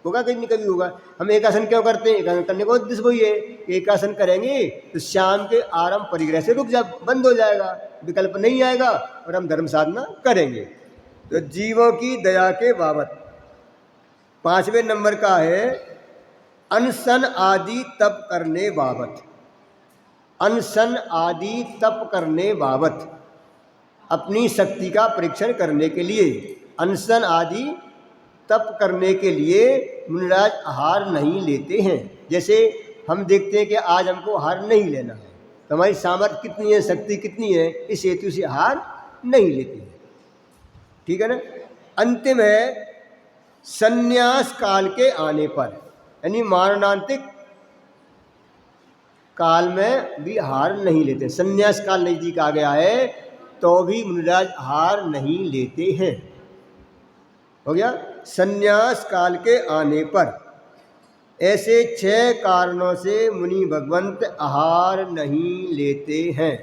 होगा कहीं न कभी होगा। हम एक आसन क्यों करते हैं? एक आसन करने का उद्देश्य वही है, एक आसन करेंगे तो शाम के आराम परिग्रह से रुक जा, बंद हो जाएगा, विकल्प नहीं आएगा और हम धर्म साधना करेंगे। तो जीवों की दया के बाबत 5वें नंबर का है अनशन आदि तप करने बाबत, अनशन आदि तप करने बाबत, अपनी शक्ति का परीक्षण करने के लिए, अनशन आदि तप करने के लिए मुनिराज आहार नहीं लेते हैं। जैसे हम देखते हैं कि आज हमको आहार नहीं लेना है, तो हमारी सामर्थ्य कितनी है, शक्ति कितनी है, इस हेतु से आहार नहीं लेते हैं, ठीक है ना। अंतिम है संन्यास काल के आने पर, यानी मरणांतिक काल में भी आहार नहीं लेते। संन्यास काल नजदीक आ गया है तो भी मुनिराज आहार नहीं लेते हैं। हो गया। संन्यास काल के आने पर ऐसे 6 कारणों से मुनि भगवंत आहार नहीं लेते हैं।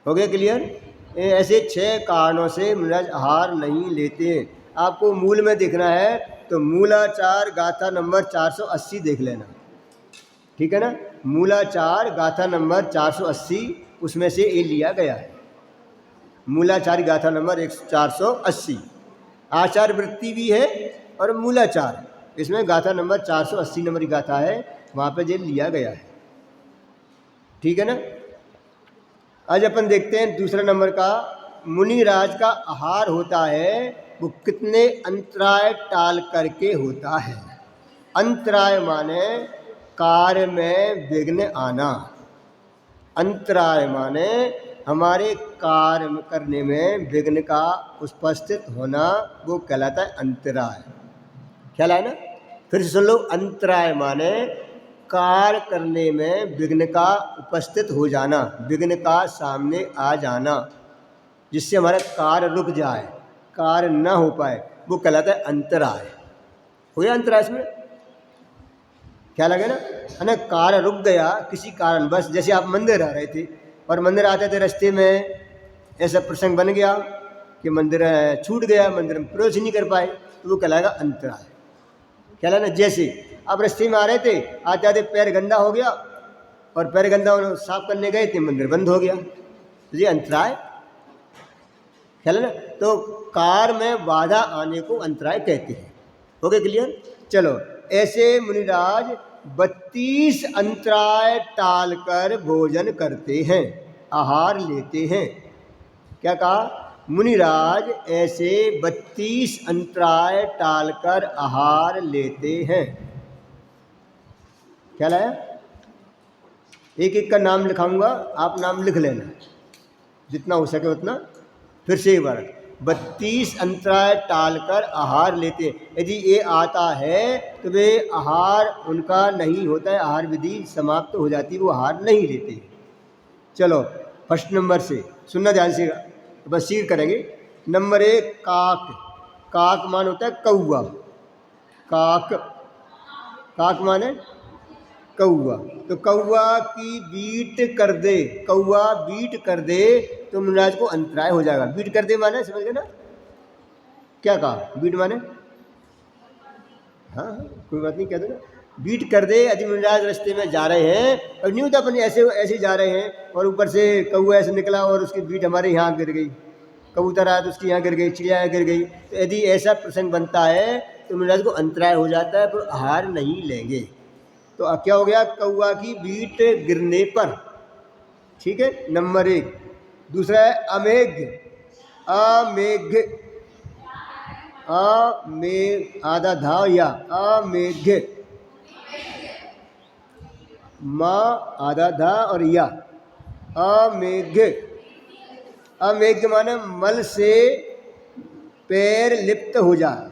हो गया क्लियर? ऐसे 6 कारणों से मुनिराज आहार नहीं लेते हैं। आपको मूल में देखना है तो मूलाचार गाथा नंबर 480 देख लेना, ठीक है ना। मूलाचार गाथा नंबर 480 उसमें से ये लिया गया है। मूलाचार गाथा नंबर 480 आचार वृत्ति भी है और मूलाचार, इसमें गाथा नंबर 480 नंबर की गाथा है, वहाँ पे ये लिया गया है, ठीक है ना। आज अपन देखते हैं दूसरा नंबर का, मुनिराज का आहार होता है वो कितने अंतराय टाल करके होता है। अंतराय माने कार्य में विघ्न आना, अंतराय माने हमारे कार्य करने में विघ्न का उपस्थित होना, वो कहलाता है अंतराय। ख्याल है ना? फिर से सुन लो, अंतराय माने कार्य करने में विघ्न का उपस्थित हो जाना, विघ्न का सामने आ जाना, जिससे हमारा कार्य रुक जाए, कार्य न हो पाए, वो कहलाता है अंतराय। हो गया अंतराय इसमें? क्या लगे ना, है ना, कार्य रुक गया किसी कारण बस। जैसे आप मंदिर आ रहे थे और मंदिर आते थे, रास्ते में ऐसा प्रसंग बन गया कि मंदिर छूट गया, मंदिर में प्रवेश नहीं कर पाए, तो वो कहलाएगा अंतराय। क्या ना, जैसे आप रास्ते में आ रहे थे, आते आते पैर गंदा हो गया और पैर गंदा साफ करने गए थे, मंदिर बंद हो गया, तो ये अंतराय। ख्याल है ना। तो कार में बाधा आने को अंतराय कहते हैं। हो गया क्लियर? चलो, ऐसे मुनिराज 32 अंतराय टालकर भोजन करते हैं, आहार लेते हैं। क्या कहा? मुनिराज ऐसे 32 अंतराय टालकर आहार लेते हैं। क्या लाया? एक एक का नाम लिखाऊंगा, आप नाम लिख लेना जितना हो सके उतना। फिर से एक बार, 32 अंतराय टालकर आहार लेते हैं। यदि ये आता है तो वे आहार उनका नहीं होता है, आहार विधि समाप्त हो जाती है, वो आहार नहीं लेते। चलो, फर्स्ट नंबर से सुनना ध्यान से, बस सीख करेंगे। नंबर 1 काक। काक मान होता है कौआ। काक, काक माने कौआ। तो कौआ की बीट कर दे, कौआ बीट कर दे तो मुनिराज को अंतराय हो जाएगा। बीट कर दे माने समझ गए ना क्या कहा? बीट माने हाँ कोई बात नहीं, कह दो ना। बीट कर दे यदि मुनिराज रास्ते में जा रहे हैं और नहीं होता अपन ऐसे ऐसे जा रहे हैं और ऊपर से कौआ ऐसे निकला और उसकी बीट हमारे यहाँ गिर गई, कबूतर आया तो उसकी यहाँ गिर गई, चिड़िया यहाँ गिर गई। तो यदि ऐसा प्रसंग बनता है तो मुनिराज को अंतराय हो जाता है, पर आहार नहीं लेंगे। तो अब क्या हो गया? कौआ की बीट गिरने पर, ठीक है, नंबर 1। दूसरा है अमेघ। अमेघ, अमेघ आधा धा या अमेघ, माँ आधा धा और या अमेघ। अमेघ माने मल से पैर लिप्त हो जाए,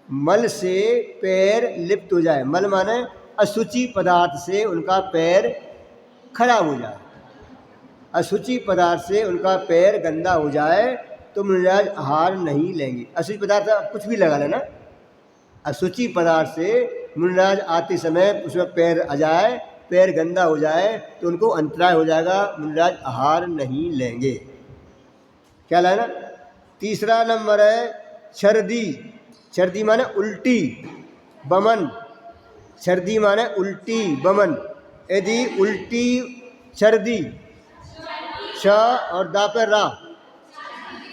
मल से पैर लिप्त हो जाए। मल माने अशुचि पदार्थ से उनका पैर खराब हो जाए, अशुचि पदार्थ से उनका पैर गंदा हो जाए तो मुनिराज आहार नहीं लेंगे। अशुचि पदार्थ कुछ भी लगा लेना, अशुचि पदार्थ से मुनिराज आते समय उसमें पैर आ जाए, पैर गंदा हो जाए तो उनको अंतराय हो जाएगा, मुनिराज आहार नहीं लेंगे। क्या लाना? तीसरा नंबर है छर्दी। छर्दी माने उल्टी बमन। छर्दी माने उल्टी बमन। यदि उल्टी छर्दी, श और दा पर रा,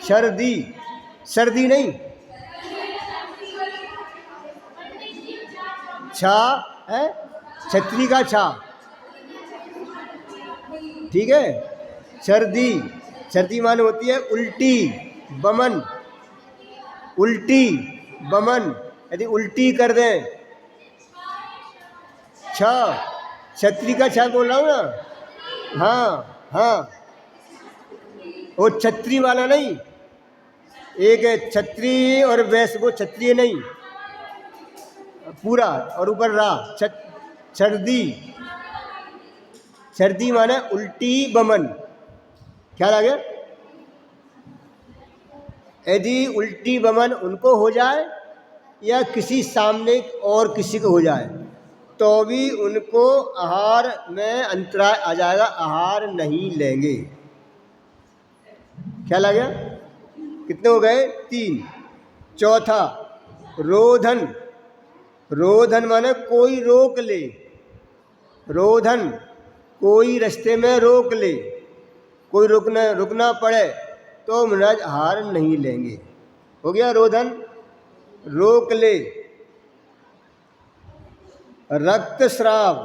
छर्दी, सर्दी नहीं, छा है छतरी का छा, ठीक है। सर्दी, सर्दी माने होती है उल्टी बमन, उल्टी बमन। यदि उल्टी कर दें, छ, छतरी का छा बोल रहा हूँ ना, हाँ हाँ, वो छतरी वाला नहीं, एक है छतरी और वैसे वो छतरी नहीं पूरा, और ऊपर रा, सर्दी। सर्दी माने उल्टी बमन। ख्याल आ गया? यदि उल्टी बमन उनको हो जाए या किसी सामने और किसी को हो जाए तो भी उनको आहार में अंतराय आ जाएगा, आहार नहीं लेंगे। ख्याल आ गया? कितने हो गए? 3। चौथा रोधन। रोधन माने कोई रोक ले, रोधन कोई रास्ते में रोक ले, कोई रुकना पड़े तो मुनिराज आहार नहीं लेंगे। हो गया रोधन, रोक ले। रक्त स्राव,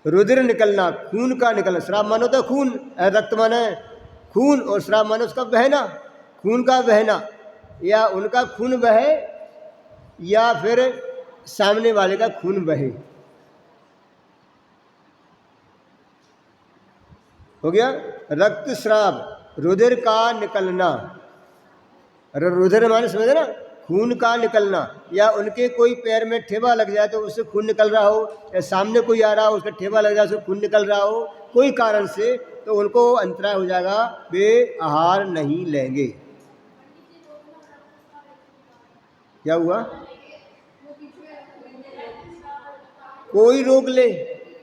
रुधिर निकलना, खून का निकलना। स्राव मानो तो खून, रक्त माने खून और स्राव माने उसका बहना, खून का बहना, या उनका खून बहे या फिर सामने वाले का खून बहे। हो गया रक्त स्राव, रुधिर का निकलना। रुधिर माने समझे ना, खून का निकलना, या उनके कोई पैर में ठेवा लग जाए तो उससे खून निकल रहा हो, या सामने कोई आ रहा हो उसका ठेवा लग जाए उससे खून निकल रहा हो कोई कारण से, तो उनको अंतराय हो जाएगा, वे आहार नहीं लेंगे। क्या हुआ? कोई रोक ले,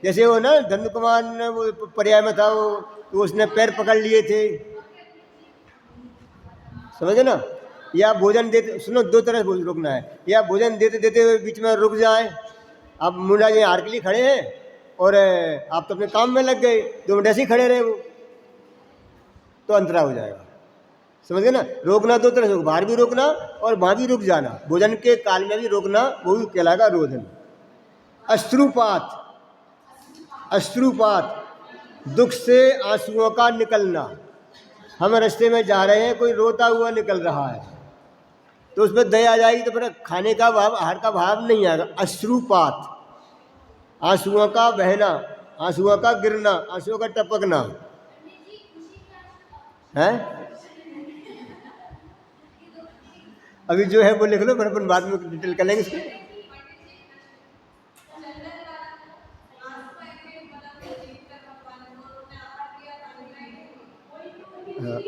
जैसे वो ना धनु कुमार ने वो पर्याय में था वो, तो उसने पैर पकड़ लिए थे, समझे ना। या भोजन देते, सुनो, 2 तरह से रोकना है, या भोजन देते देते हुए बीच में रुक जाए। अब मुनिराज हार के लिए खड़े हैं और आप तो अपने काम में लग गए, 2 मिनट ऐसे ही खड़े रहे वो, तो अंतराय हो जाएगा। समझ गए ना? रोकना 2 तरह से, बाहर भी रोकना और वहाँ भी रुक जाना, भोजन के काल में भी रोकना, वो भी कहलाएगा रोधन। अश्रुपात, अश्रुपात दुख से आंसुओं का निकलना। हम रास्ते में जा रहे हैं, कोई रोता हुआ निकल रहा है तो उसमें दया आ जाएगी तो फिर खाने का भाव, आहार का भाव नहीं आएगा। अश्रुपात, आंसुओं का बहना, आंसुओं का गिरना, आंसुओं का टपकना है। अभी जो है वो लिख लो, फिर अपन बाद में डिटेल कर लेंगे इसको। हाँ,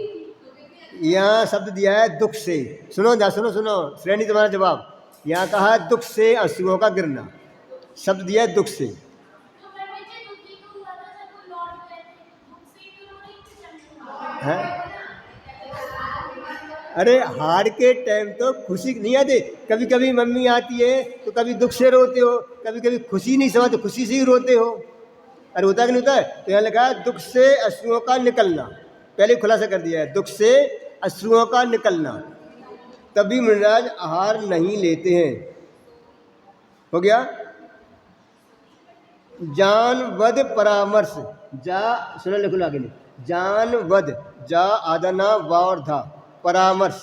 यहाँ शब्द दिया है दुख से। सुनो जा, सुनो सुनो, श्रेणी तुम्हारा जवाब। यहाँ कहा है दुख से अश्रुओं का गिरना, शब्द दिया है दुख से। है अरे हार के टाइम तो खुशी नहीं आती, कभी कभी मम्मी आती है तो कभी दुख से रोते हो, कभी कभी खुशी नहीं समझते, खुशी से ही रोते हो। अरे होता कि नहीं होता है? तो यहाँ लिखा है दुख से अश्रुओं का निकलना, पहले खुलासा कर दिया है, दुख से अश्रुओं का निकलना, तभी मुनिराज आहार नहीं लेते हैं। हो गया। जान वध परामर्श, जा सुनो लिखो आगे नहीं, जान वध, जा आदना वा और था, परामर्श,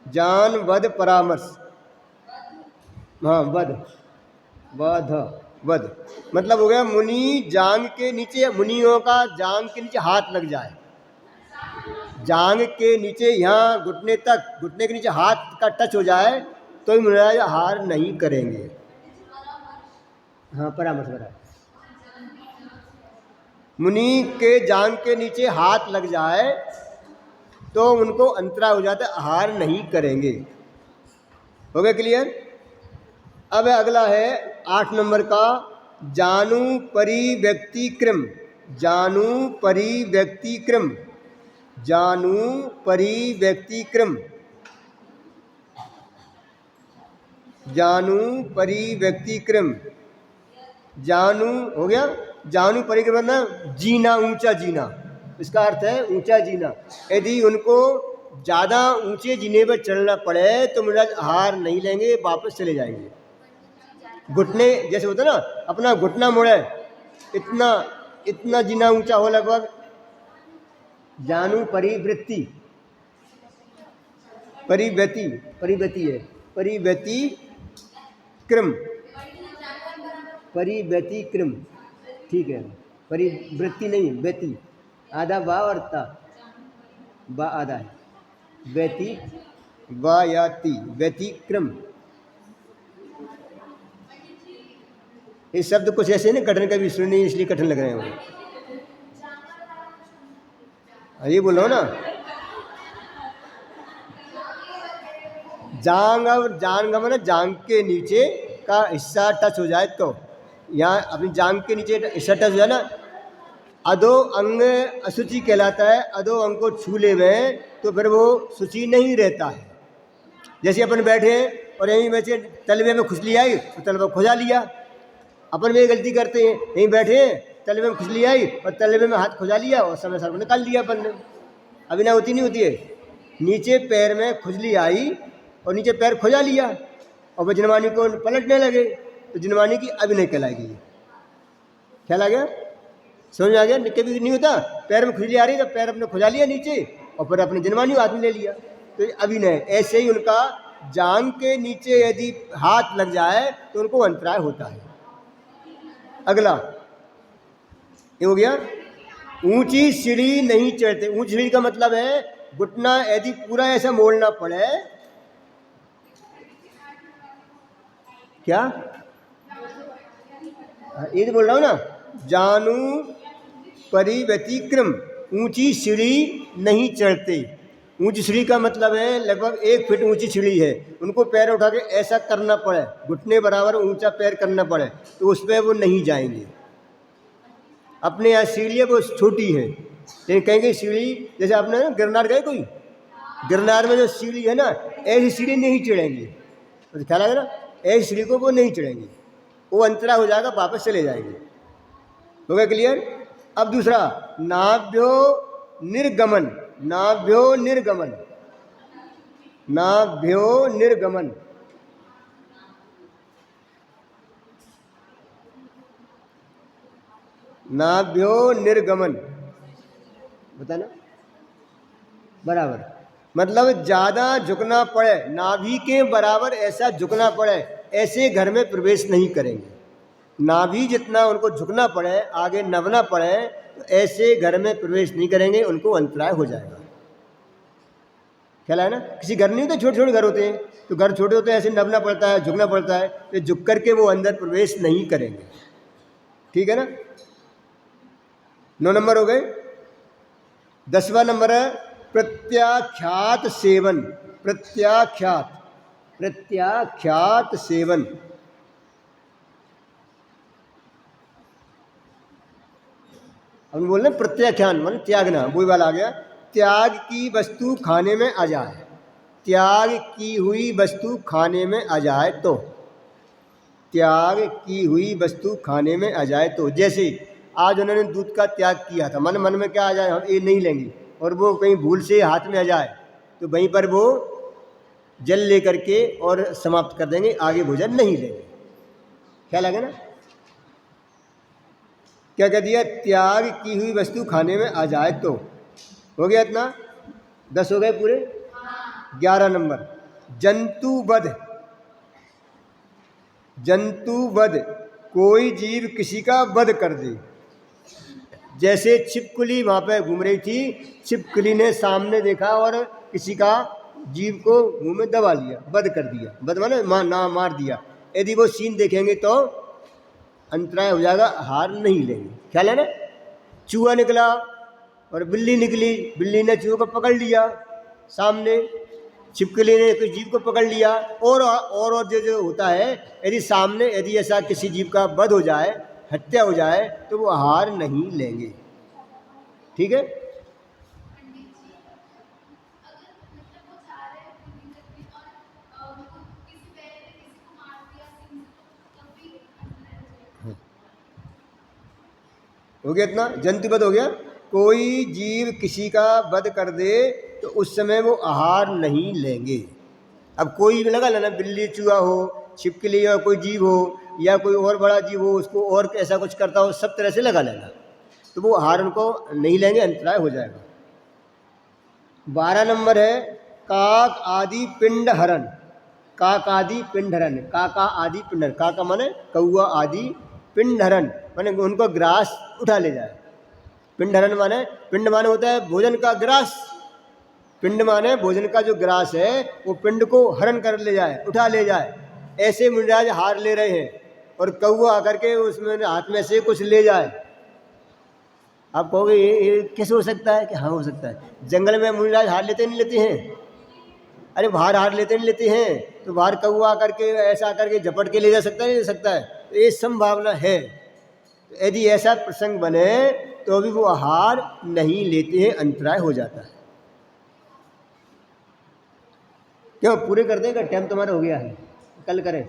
जान वध परामर्श। हाँ वध, वध वध मतलब हो गया मुनि जांग के नीचे, मुनियों का जांग के नीचे हाथ लग जाए, जांग के नीचे यहाँ घुटने तक, घुटने के नीचे हाथ का टच हो जाए तो ही मुनिराज आहार नहीं करेंगे। हाँ परामर्श बराबर, मुनि के जांग के नीचे हाथ लग जाए तो उनको अंतरा हो जाता है, आहार नहीं करेंगे। हो गया क्लियर? अब अगला है 8 नंबर का, जानु परिव्यक्तिक्रम, जानु परिव्यक्तिक्रम, जानु परिव्यक्तिक्रम, जानु परिव्यक्तिक्रम, जानु हो गया, जानु परिक्रम ना जीना, ऊंचा जीना, इसका अर्थ है ऊंचा जीना। यदि उनको ज़्यादा ऊंचे जीने पर चलना पड़े तो मुनिराज आहार नहीं लेंगे, वापस चले जाएंगे। घुटने जैसे होता है ना, अपना घुटना मुड़े, इतना इतना जीना ऊंचा हो लगभग, जानु परिवृत्ति, परिव्यति, परिव्यति है, परिव्यति क्रम, परिव्यति क्रम, ठीक है, परिवृत्ति नहीं, व्यति, आधा बा और ता, बा आधा है, व्यति वा या ती, व्यतिक्रम। ये शब्द कुछ ऐसे ना कठिन, कभी सुने नहीं इसलिए कठिन लग रहे हैं। ये बोलो ना, जांग, और जांग ना जांग के नीचे का हिस्सा टच हो जाए तो, यहाँ अपनी जांग के नीचे हिस्सा टच हो जाए ना, अधो अंग अशुचि कहलाता है, अधो अंग को छू ले में तो फिर वो शुचि नहीं रहता है। जैसे अपन बैठे और यहीं वैसे तलवे में खुजली आई तो तलवा खुजा लिया, अपन में गलती करते हैं, यहीं बैठे तलवे में खुजली आई और तलवे में हाथ खुजा लिया और समय सर को निकाल लिया अपन ने। अभी ना होती नहीं होती है, नीचे पैर में खुजली आई और नीचे पैर खुजा लिया और वह जिनवानी को पलटने लगे तो जिनवानी की अभी नहीं कहलाएगी। ख्याल आ गया? समझ आ गया? कभी नहीं होता, पैर में खुजली आ रही तो पैर अपने खुजा लिया नीचे और फिर अपने जिनवानी हाथ में ले लिया, तो अभी नहीं। ऐसे ही उनका जांग के नीचे यदि हाथ लग जाए तो उनको अंतराय होता है। अगला ये हो गया, ऊंची सीढ़ी नहीं चढ़ते। ऊंची सीढ़ी का मतलब है घुटना यदि पूरा ऐसा मोड़ना पड़े, क्या ये तो बोल रहा हूँ ना, जानु परिव्यतिक्रम, ऊंची सीढ़ी नहीं चढ़ते। ऊंची सीढ़ी का मतलब है लगभग 1 फीट ऊंची सीढ़ी है, उनको पैर उठा के ऐसा करना पड़े, घुटने बराबर ऊंचा पैर करना पड़े तो उस पर वो नहीं जाएंगे। अपने यहाँ सीढ़ी वो छोटी है, लेकिन कहीं कहीं सीढ़ी, जैसे आपने गिरनार गए, कोई गिरनार में जो सीढ़ी है ना, ऐसी सीढ़ी नहीं चढ़ेंगे, तो ख्याल आएगा ना, ऐसी सीढ़ी को वो नहीं चढ़ेंगे, वो अंतरा हो जाएगा, वापस चले जाएंगे। हो गया क्लियर? अब दूसरा, नाभ्यो निर्गमन, नाभ्यो निर्गमन, नाभ्यो निर्गमन, नाभ्यो निर्गमन बताना बराबर, मतलब ज़्यादा झुकना पड़े, नाभि के बराबर ऐसा झुकना पड़े, ऐसे घर में प्रवेश नहीं करेंगे। नाभि जितना उनको झुकना पड़े, आगे नवना पड़े, तो ऐसे घर में प्रवेश नहीं करेंगे, उनको अंतराय हो जाएगा। ख्याल है ना? किसी घर नहीं होते, छोटे छोटे घर होते हैं, तो घर छोटे होते हैं, ऐसे नवना पड़ता है, झुकना पड़ता है, तो झुक करके वो अंदर प्रवेश नहीं करेंगे। ठीक है ना? 9 नंबर हो गए। 10वां नंबर है प्रत्याख्यात सेवन। प्रत्याख्यात, प्रत्याख्यात सेवन। हम बोल रहे प्रत्याख्यान मान त्यागना, वही वाला आ गया। त्याग की वस्तु खाने में आ जाए, त्याग की हुई वस्तु खाने में आ जाए तो, त्याग की हुई वस्तु खाने में आ जाए तो, जैसे आज उन्होंने दूध का त्याग किया था, मन मन में क्या आ जाए, हम ये नहीं लेंगे, और वो कहीं भूल से हाथ में आ जाए तो वहीं पर वो जल लेकर के और समाप्त कर देंगे, आगे भोजन नहीं लेंगे। क्या लगे ना, क्या कह दिया, त्याग की हुई वस्तु खाने में आ जाए तो। हो गया इतना, 10 हो गए पूरे। 11 नंबर जंतु वध। जंतु वध, कोई जीव किसी का वध कर दे। जैसे छिपकली वहां पे घूम रही थी, छिपकली ने सामने देखा और किसी का जीव को मुंह में दबा लिया, वध कर दिया। वध माने मार दिया। यदि वो सीन देखेंगे तो अंतराय हो जाएगा, हार नहीं लेंगे। ख्याल है ना, चूहा निकला और बिल्ली निकली, बिल्ली ने चूहे को पकड़ लिया सामने, छिपकली ने किसी जीव को पकड़ लिया। और जो होता है, यदि सामने यदि ऐसा किसी जीव का वध हो जाए, हत्या हो जाए, तो वो हार नहीं लेंगे। ठीक है, हो गया इतना, जंतु वध हो गया। कोई जीव किसी का वध कर दे तो उस समय वो आहार नहीं लेंगे। अब कोई भी लगा लेना, बिल्ली चूहा हो, छिपकली हो, कोई जीव हो या कोई और बड़ा जीव हो, उसको और ऐसा कुछ करता हो, सब तरह से लगा लेना, तो वो आहार उनको नहीं लेंगे, अंतराय हो जाएगा। 12 नंबर है काक आदि पिंड हरण। काक आदि पिंड हरण, काका आदि पिंड हरण, काका माने कौआ आदि, पिंड हरण माने उनको ग्रास उठा ले जाए। पिंड हरण माने, पिंड माने होता है भोजन का ग्रास, पिंड माने भोजन का जो ग्रास है वो पिंड को हरण कर ले जाए, उठा ले जाए। ऐसे मुनिराज हार ले रहे हैं और कौआ आकर के उसमें हाथ में से कुछ ले जाए। आप कहोगे ये कैसे हो सकता है? कि हाँ हो सकता है। जंगल में मुनिराज हार लेते नहीं लेते हैं? अरे बाहर हार लेते नहीं लेते हैं, तो बाहर कौआ आकर के ऐसा करके झपट के ले जा सकता है, नहीं ले सकता है? तो ये संभावना है। यदि ऐसा प्रसंग बने तो भी वो आहार नहीं लेते हैं, अंतराय हो जाता है। क्यों पूरे कर देगा? टाइम तुम्हारा हो गया है, कल करें।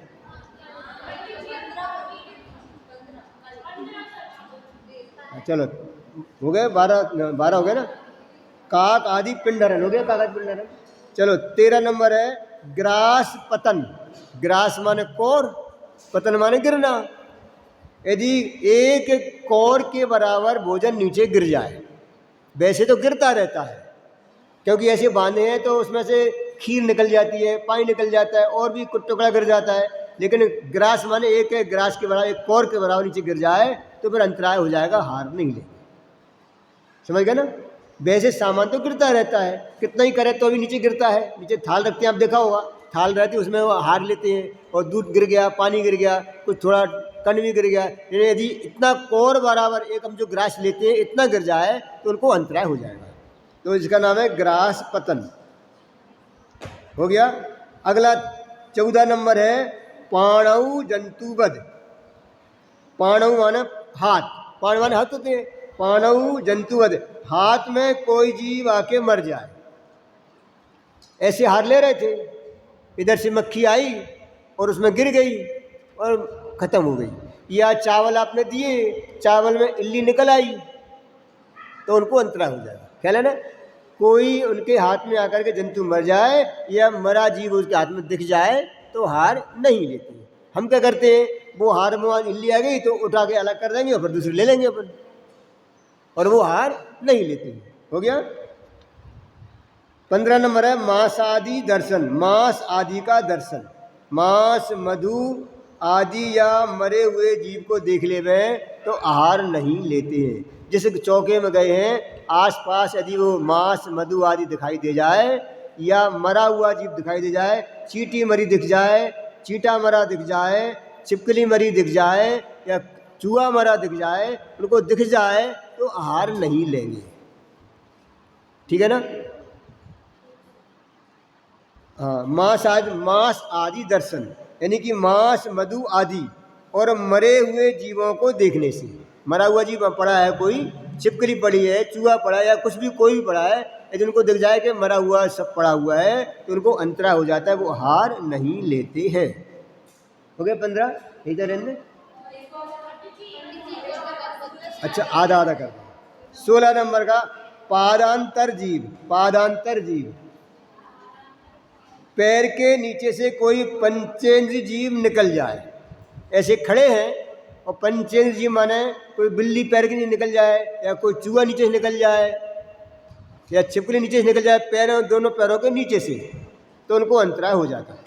चलो हो गए 12 हो गए ना। काक आदि पिंडहरण हो गया, काक आदि पिंडहरण। चलो 13 नंबर है ग्रास पतन। ग्रास माने कौर, पतन माने गिरना। यदि एक कौर के बराबर भोजन नीचे गिर जाए, वैसे तो गिरता रहता है क्योंकि ऐसे बांधे हैं तो उसमें से खीर निकल जाती है, पानी निकल जाता है और भी कुछ टुकड़ा गिर जाता है, लेकिन ग्रास माने एक ग्रास के बराबर, एक कौर के बराबर नीचे गिर जाए तो फिर अंतराय हो जाएगा, हार नहीं लेंगे। समझ गए ना? वैसे सामान तो गिरता रहता है, कितना ही करे तो भी नीचे गिरता है। नीचे थाल रखते हैं, आप देखा होगा, थाल रहती है उसमें वो हार लेते हैं और दूध गिर गया, पानी गिर गया, कुछ थोड़ा कण भी गिर गया। यदि इतना कौर बराबर एक हम जो ग्रास लेते हैं इतना गिर जाए तो उनको अंतराय हो जाएगा। तो इसका नाम है ग्रास पतन। हो गया। अगला 14 नंबर है पाणव जंतुवध। पाणव माने हाथ, पाण माने हाथ होते हैं, पाणव जंतुवध, हाथ में कोई जीव आके मर जाए। ऐसे हार ले रहे थे, इधर से मक्खी आई और उसमें गिर गई और खत्म हो गई। या चावल आपने दिए, चावल में इल्ली निकल आई तो उनको अंतराय हो जाएगा। ख्याल है ना? कोई उनके हाथ में आकर के जंतु मर जाए या मरा जीव उसके हाथ में दिख जाए तो हार नहीं लेते। हम क्या करते हैं, वो हार में इल्ली आ गई तो उठा के अलग कर देंगे और फिर दूसरी ले लेंगे अपन, और वो हार नहीं लेते। हो गया। 15 नंबर है मांस आदि दर्शन। मांस आदि का दर्शन, मांस मधु आदि या मरे हुए जीव को देख ले तो आहार नहीं लेते हैं। जैसे चौके में गए हैं, आसपास यदि वो मांस मधु आदि दिखाई दे जाए या मरा हुआ जीव दिखाई दे जाए, चींटी मरी दिख जाए, चींटा मरा दिख जाए, छिपकली मरी दिख जाए या चूहा मरा दिख जाए, उनको दिख जाए तो आहार नहीं लेंगे। ठीक है ना। हाँ, मांस आदि दर्शन, यानी कि मांस मधु आदि और मरे हुए जीवों को देखने से। मरा हुआ जीव पड़ा है, कोई छिपकली पड़ी है, चूहा पड़ा है, या कुछ भी कोई भी पड़ा है, यदि उनको दिख जाए कि मरा हुआ सब पड़ा हुआ है तो उनको अंतरा हो जाता है, वो हार नहीं लेते हैं। हो गए 15। यही था रहने। अच्छा, आधा आधा कर दो। 16 नंबर का पादांतर जीव। पादांतर जीव, पैर के नीचे से कोई पंचेंद्रिय जीव निकल जाए। ऐसे खड़े हैं और पंचेंद्रिय जीव माने कोई बिल्ली पैर के नीचे निकल जाए, या कोई चूहा नीचे से निकल जाए, या छिपकली नीचे से निकल जाए, पैरों दोनों पैरों के नीचे से, तो उनको अंतराय हो जाता है।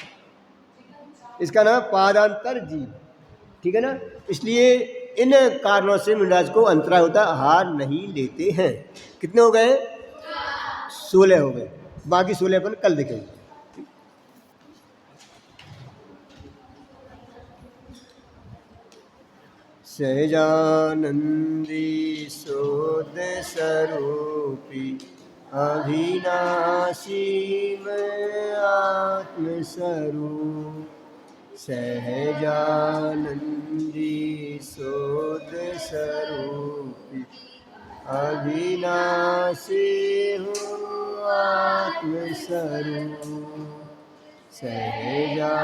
इसका नाम पादांतर जीव, ठीक है ना। इसलिए इन कारणों से मिनराज को अंतराय होता, हार नहीं लेते हैं। कितने हो गए? 16 हो गए। बाकी 16 अपन कल देखेंगे। सहजानंदी शोध स्वरूपी अविनाशी में आत्मस्वरूप। सहजानंदी शोध स्वरूपी अविनाशी हूँ आत्मस्वरूप। सहजानंदी